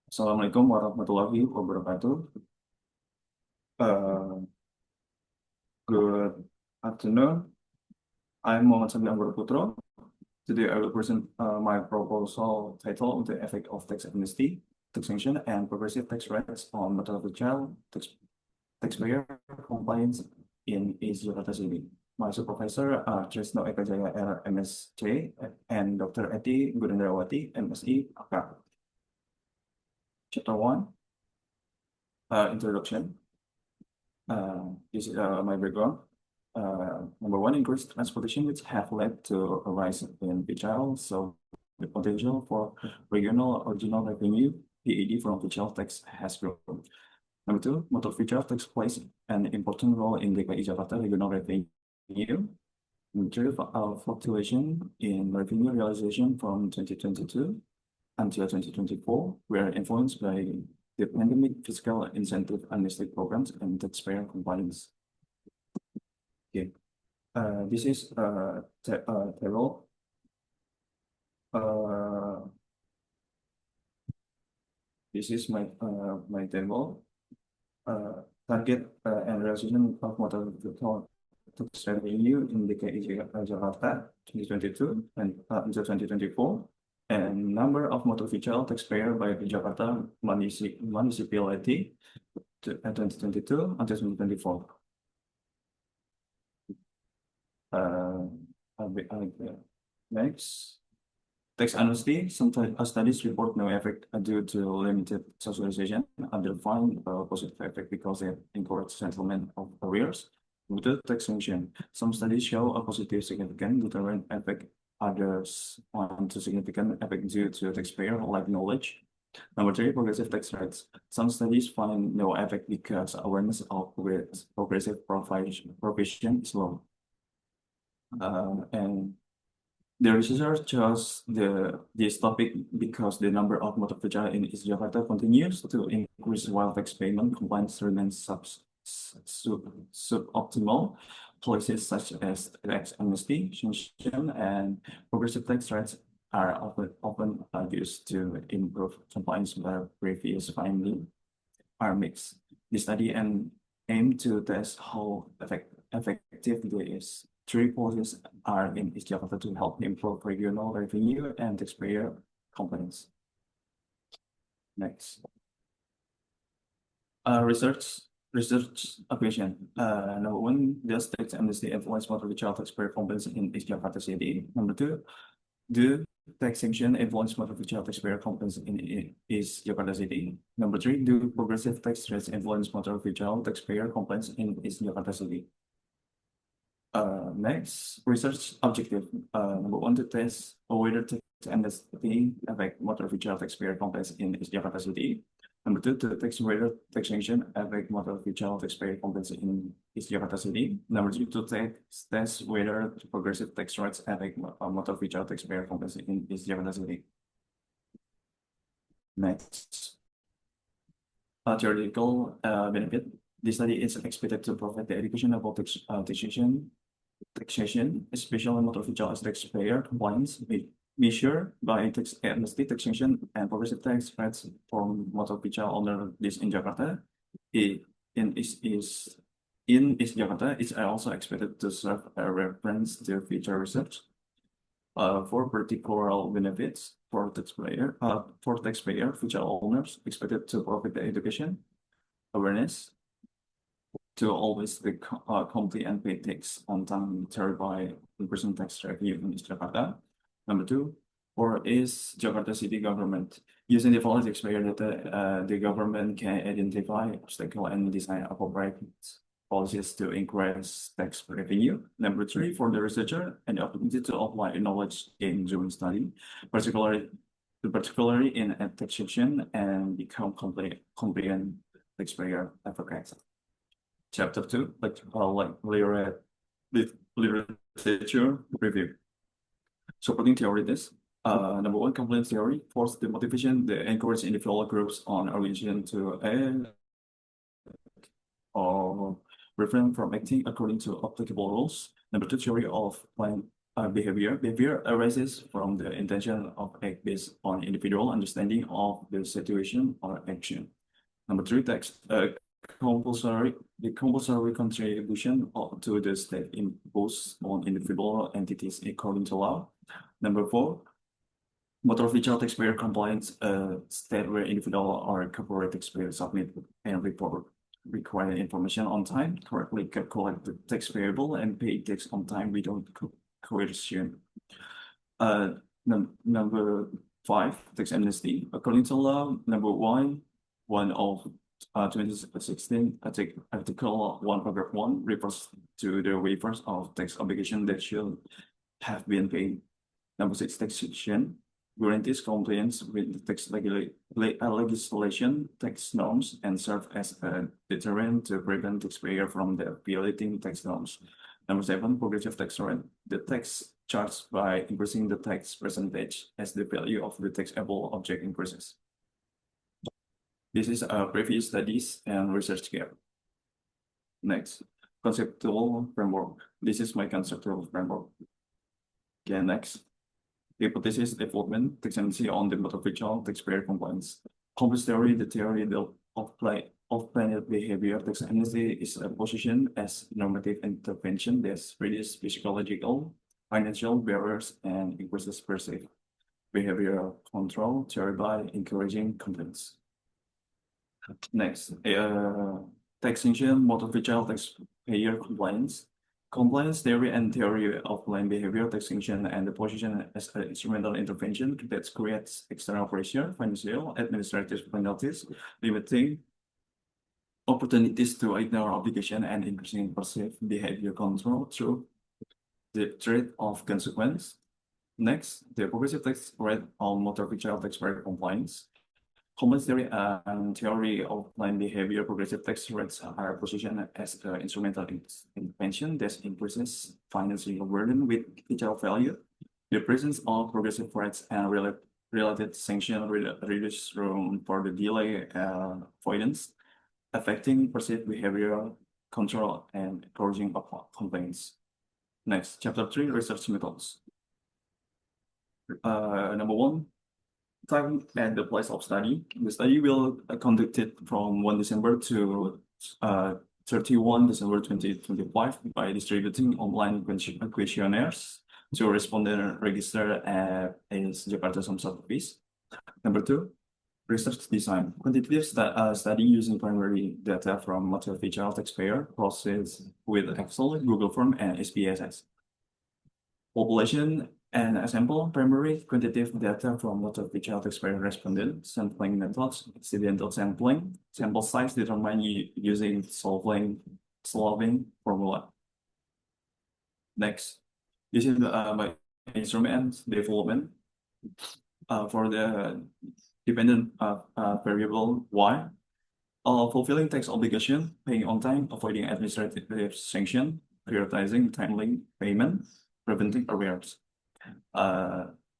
Assalamualaikum warahmatullahi wabarakatuh. Uh, Good afternoon. I'm Sabil Anggoro Putro. Today I will present my proposal titled The Effect of Tax Amnesty, Taxation, and Progressive Tax Rates on Material Child Taxpayer Compliance in East Jakarta City. My supervisor, Tresno Jaya M.Sc, and Dr. Etty Gurendrawati, M.Si, AK. Chapter 1, Introduction. This is my background. Number one, increased transportation, which have led to a rise in PCL, so the potential for regional original revenue (PAD) from PCL tax has grown. Number two, motor fuel tax plays an important role in the DKI Jakarta regional revenue. Number three, fluctuation in revenue realization from 2022 until 2024 were influenced by the pandemic fiscal incentive amnesty programs and taxpayer compliance. Okay, this is table. This is my table. Target and realization of motor vehicle tax revenue in DKI Jakarta 2022 and until 2024. And number of motor vehicle taxpayer by Jakarta municipality 2022 until 2024. Next, tax amnesty. Some studies report no effect due to limited socialization, undefined positive effect because they encourage settlement of arrears. With the taxation, some studies show a positive significant deterrent effect. Others want to significant effect due to taxpayer lack knowledge. Number three, progressive tax rates. Some studies find no effect because awareness of progressive provision is low. And the research shows this topic because the number of motor vehicle in East Jakarta continues to increase while tax payment compliance remains suboptimal. Policies such as tax amnesty, sanction, and progressive tax rates are often used to improve compliance, where previous findings are mixed. The study aim to test how effective these three policies are in East Jakarta to help improve regional revenue and taxpayer compliance. Next. Research application. Number one, does tax amnesty influence motor vehicle taxpayer compliance in East Jakarta City? Number two, do taxation influence motor vehicle taxpayer compliance in East Jakarta City? Number three, do progressive tax rates influence motor vehicle taxpayer compliance in East Jakarta City? Next, research objective. Number one, to test whether tax amnesty affect motor vehicle taxpayer compliance in East Jakarta City. Number two, to test whether taxation affect motor vehicle taxpayer compliance in East Jakarta City. Number two, to test whether progressive tax rates affect motor vehicle taxpayer compliance in East Jakarta City. Next, theoretical benefit. This study is expected to provide the education about taxation, especially motor vehicle as taxpayer compliance, measure by tax amnesty, taxation, and progressive tax rates for motor vehicle owner this in Jakarta. In East Jakarta, it's also expected to serve a reference to future research for particular benefits for taxpayer, future owners expected to provide the education, awareness, to always be complete and pay tax on time by in-person tax revenue in East Jakarta. Number two, for East Jakarta City government, using the following taxpayer data, the government can identify obstacles and design appropriate policies to increase tax revenue. Number three, for the researcher, an opportunity to apply knowledge gained during study, particularly in taxation, and become compliant taxpayer advocates. Chapter 2, literature review. Supporting theory this. Number one, complaint theory force the motivation, the encourage individual groups on orientation to or refrain from acting according to applicable rules. Number two, theory of behavior. Behavior arises from the intention of act based on individual understanding of the situation or action. Number three, the compulsory contribution to the state imposed on individual entities according to law. Number four, motor vehicle taxpayer compliance, state where individual or corporate taxpayer submit and report required information on time, correctly collect the tax payable, and pay tax on time without coercion. Number five, tax amnesty. According to law, number one of 2016, Article 1, Paragraph 1 refers to the waivers of tax obligation that should have been paid. Number six, taxation guarantees compliance with the tax legislation, tax norms, and serve as a deterrent to prevent taxpayer from violating tax norms. Number seven, progressive tax rate. The tax charged by increasing the tax percentage as the value of the taxable object increases. This is previous studies and research gap. Next, conceptual framework. This is my conceptual framework. Okay, next. Hypothesis development, taxonomy on the motor vehicle taxpayer compliance. Complex theory, the theory of planet behavior. Taxonomy is a position as normative intervention that reduces physiological, financial barriers and increases perceived behavioral control, thereby encouraging compliance. Next, taxation, motor vehicle taxpayer compliance. Compliance theory and theory of planned behavior, taxation, and the position as an instrumental intervention that creates external pressure, financial, administrative penalties, limiting opportunities to ignore obligation and increasing perceived behavior control through the threat of consequence. Next, the progressive tax rate on motor vehicle taxpayer compliance. Compliance theory and theory of planned behavior, progressive tax rates are positioned as an instrumental intervention that increases financial burden with retail value. The presence of progressive rates and related sanctions reduces room for the delay avoidance, affecting perceived behavioral control and encouraging complaints. Next, chapter 3, research methods. Number one, time and the place of study. The study will conducted from 1 December to 31 December 2025 by distributing online questionnaires to respondent register at Jakarta Samsat office. Number two, research design. Quantitative study using primary data from motor vehicle taxpayer processed with Excel, Google Form, and SPSS. Population and sample primary quantitative data from motor vehicle taxpayer respondent, sampling methods, accidental sampling, sample size determined using solving formula. Next, this is my instrument development for the dependent variable Y. Fulfilling tax obligation, paying on time, avoiding administrative sanction, prioritizing timely payment, preventing arrears.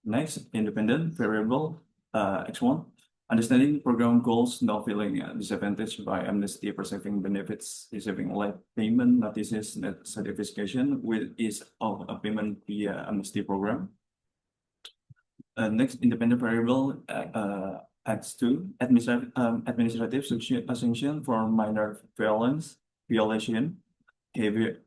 Next, independent variable X1, understanding program goals, not feeling disadvantaged by amnesty, perceiving benefits, receiving late payment notices, net certification with ease of a payment via amnesty program. Next, independent variable X2, administrative sanction for minor violation, heavier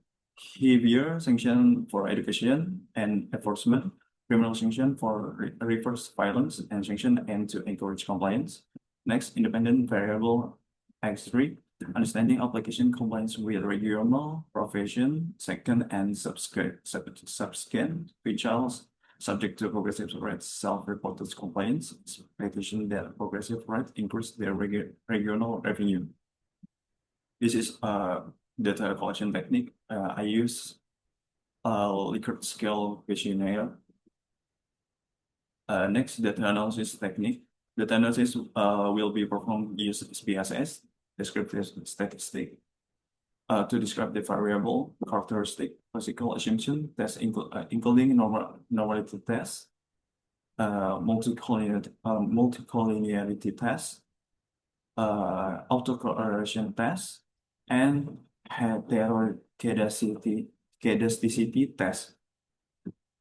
sanction for education and enforcement, criminal sanction for reverse violence, and sanction and to encourage compliance. Next, independent variable X3, understanding application compliance with regional, profession, second, and subsequent features subject to progressive rate self-reported compliance, expectation that progressive rate increase their regional revenue. This is data collection technique. I use Likert scale questionnaire. Next, data analysis technique. Data analysis will be performed using SPSS, descriptive statistic, to describe the variable characteristic, physical assumption test, including normality test, multicollinearity test, autocorrelation test, and heterogeneity test.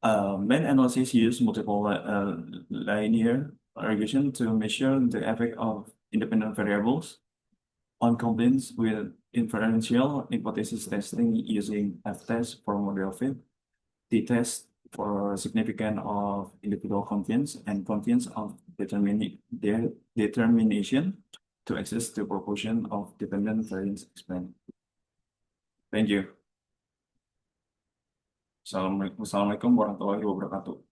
Main analysis use multiple linear regression to measure the effect of independent variables on complaints with inferential hypothesis testing using F-test for model fit, T-test for significance of individual confiance and confiance of determination to access the proportion of dependent variance explained. Thank you. Assalamualaikum warahmatullahi wabarakatuh.